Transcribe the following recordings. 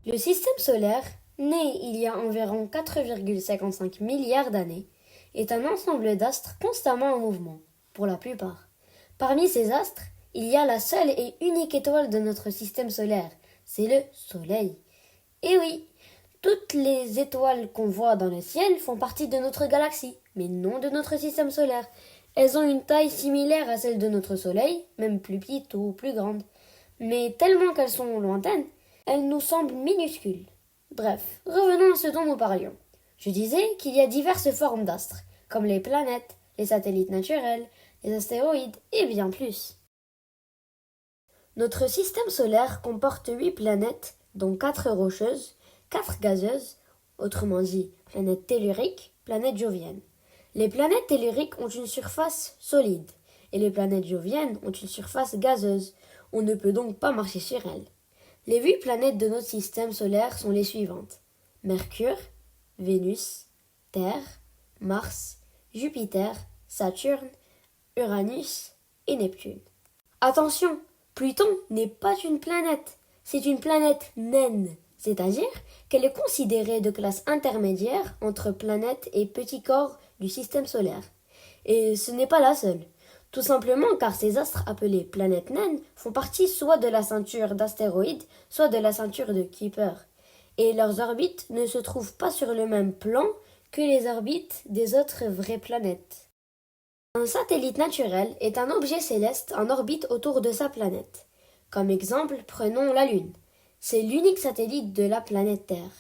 Le système solaire, né il y a environ 4,55 milliards d'années, est un ensemble d'astres constamment en mouvement, pour la plupart. Parmi ces astres, il y a la seule et unique étoile de notre système solaire, c'est le Soleil. Et oui, toutes les étoiles qu'on voit dans le ciel font partie de notre galaxie, mais non de notre système solaire. Elles ont une taille similaire à celle de notre Soleil, même plus petite ou plus grande. Mais tellement qu'elles sont lointaines, elles nous semblent minuscules. Bref, revenons à ce dont nous parlions. Je disais qu'il y a diverses formes d'astres, comme les planètes, les satellites naturels, les astéroïdes et bien plus. Notre système solaire comporte 8 planètes, dont 4 rocheuses, 4 gazeuses, autrement dit planètes telluriques, planètes joviennes. Les planètes telluriques ont une surface solide, et les planètes joviennes ont une surface gazeuse. On ne peut donc pas marcher sur elles. Les 8 planètes de notre système solaire sont les suivantes: Mercure, Vénus, Terre, Mars, Jupiter, Saturne, Uranus et Neptune. Attention, Pluton n'est pas une planète, c'est une planète naine, c'est-à-dire qu'elle est considérée de classe intermédiaire entre planètes et petits corps du système solaire. Et ce n'est pas la seule. Tout simplement car ces astres appelés planètes naines font partie soit de la ceinture d'astéroïdes, soit de la ceinture de Kuiper. Et leurs orbites ne se trouvent pas sur le même plan que les orbites des autres vraies planètes. Un satellite naturel est un objet céleste en orbite autour de sa planète. Comme exemple, prenons la Lune. C'est l'unique satellite de la planète Terre.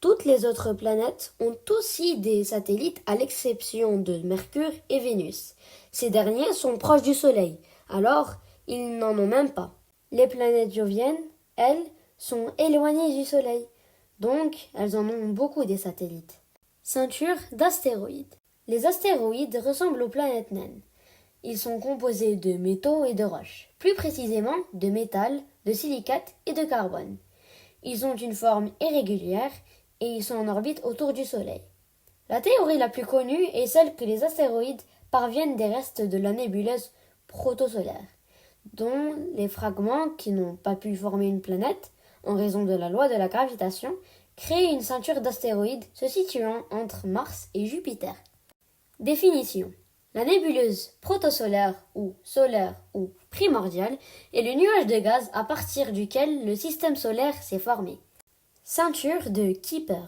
Toutes les autres planètes ont aussi des satellites à l'exception de Mercure et Vénus. Ces derniers sont proches du Soleil, alors ils n'en ont même pas. Les planètes joviennes, elles, sont éloignées du Soleil, donc elles en ont beaucoup des satellites. Ceinture d'astéroïdes. Les astéroïdes ressemblent aux planètes naines. Ils sont composés de métaux et de roches, plus précisément de métal, de silicate et de carbone. Ils ont une forme irrégulière et ils sont en orbite autour du Soleil. La théorie la plus connue est celle que les astéroïdes parviennent des restes de la nébuleuse protosolaire, dont les fragments qui n'ont pas pu former une planète, en raison de la loi de la gravitation, créent une ceinture d'astéroïdes se situant entre Mars et Jupiter. Définition. La nébuleuse protosolaire ou solaire ou primordiale est le nuage de gaz à partir duquel le système solaire s'est formé. Ceinture de Kuiper.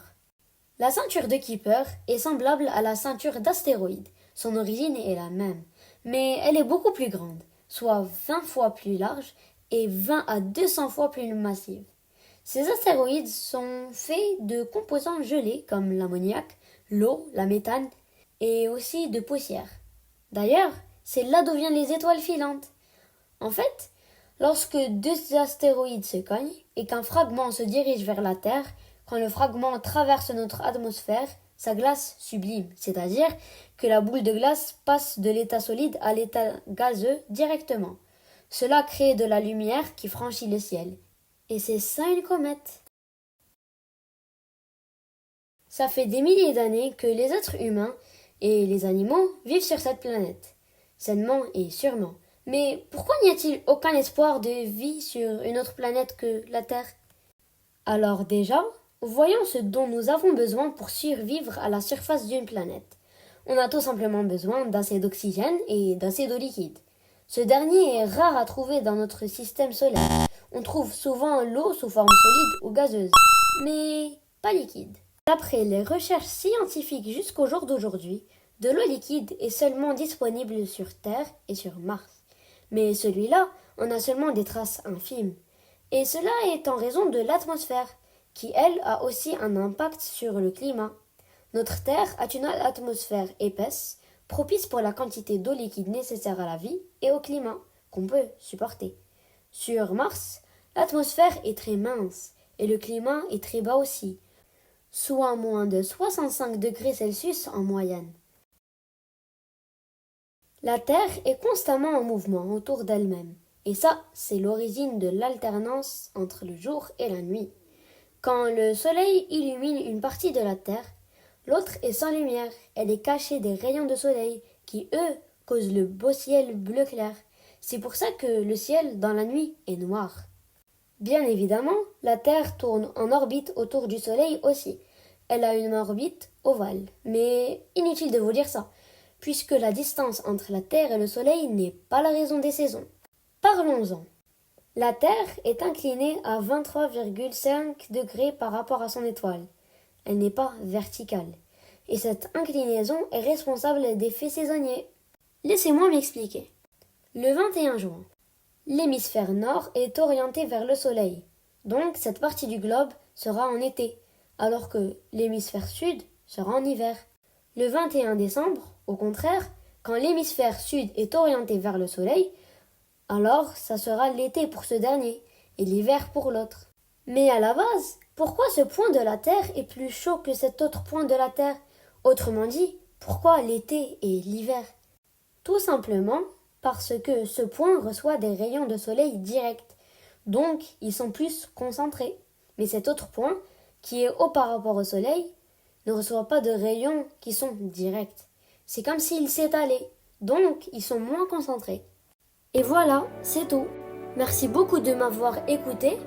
La ceinture de Kuiper est semblable à la ceinture d'astéroïdes. Son origine est la même, mais elle est beaucoup plus grande, soit 20 fois plus large et 20 à 200 fois plus massive. Ces astéroïdes sont faits de composants gelés comme l'ammoniac, l'eau, la méthane et aussi de poussière. D'ailleurs, c'est là d'où viennent les étoiles filantes. En fait, lorsque deux astéroïdes se cognent et qu'un fragment se dirige vers la Terre, quand le fragment traverse notre atmosphère, sa glace sublime, c'est-à-dire que la boule de glace passe de l'état solide à l'état gazeux directement. Cela crée de la lumière qui franchit le ciel. Et c'est ça une comète. Ça fait des milliers d'années que les êtres humains et les animaux vivent sur cette planète, sainement et sûrement. Mais pourquoi n'y a-t-il aucun espoir de vie sur une autre planète que la Terre? Alors déjà, voyons ce dont nous avons besoin pour survivre à la surface d'une planète. On a tout simplement besoin d'assez d'oxygène et d'assez d'eau liquide. Ce dernier est rare à trouver dans notre système solaire. On trouve souvent l'eau sous forme solide ou gazeuse, mais pas liquide. D'après les recherches scientifiques jusqu'au jour d'aujourd'hui, de l'eau liquide est seulement disponible sur Terre et sur Mars. Mais celui-là en a seulement des traces infimes. Et cela est en raison de l'atmosphère, qui elle a aussi un impact sur le climat. Notre Terre a une atmosphère épaisse, propice pour la quantité d'eau liquide nécessaire à la vie et au climat qu'on peut supporter. Sur Mars, l'atmosphère est très mince et le climat est très bas aussi, soit moins de 65 degrés Celsius en moyenne. La Terre est constamment en mouvement autour d'elle-même, et ça, c'est l'origine de l'alternance entre le jour et la nuit. Quand le soleil illumine une partie de la Terre, l'autre est sans lumière, elle est cachée des rayons de soleil qui, eux, causent le beau ciel bleu clair. C'est pour ça que le ciel, dans la nuit, est noir. Bien évidemment, la Terre tourne en orbite autour du Soleil aussi. Elle a une orbite ovale, mais inutile de vous dire ça, puisque la distance entre la Terre et le Soleil n'est pas la raison des saisons. Parlons-en. La Terre est inclinée à 23,5 degrés par rapport à son étoile. Elle n'est pas verticale. Et cette inclinaison est responsable des faits saisonniers. Laissez-moi m'expliquer. Le 21 juin, l'hémisphère nord est orienté vers le Soleil. Donc cette partie du globe sera en été, alors que l'hémisphère sud sera en hiver. Le 21 décembre, au contraire, quand l'hémisphère sud est orienté vers le Soleil, alors ça sera l'été pour ce dernier et l'hiver pour l'autre. Mais à la base, pourquoi ce point de la Terre est plus chaud que cet autre point de la Terre? Autrement dit, pourquoi l'été et l'hiver? Tout simplement parce que ce point reçoit des rayons de soleil directs, donc ils sont plus concentrés. Mais cet autre point, qui est haut par rapport au soleil, ne reçoit pas de rayons qui sont directs. C'est comme s'il s'étalait, donc ils sont moins concentrés. Et voilà, c'est tout. Merci beaucoup de m'avoir écouté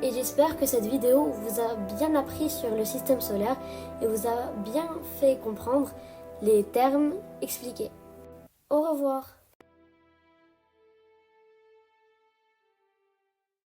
et j'espère que cette vidéo vous a bien appris sur le système solaire et vous a bien fait comprendre les termes expliqués. Au revoir.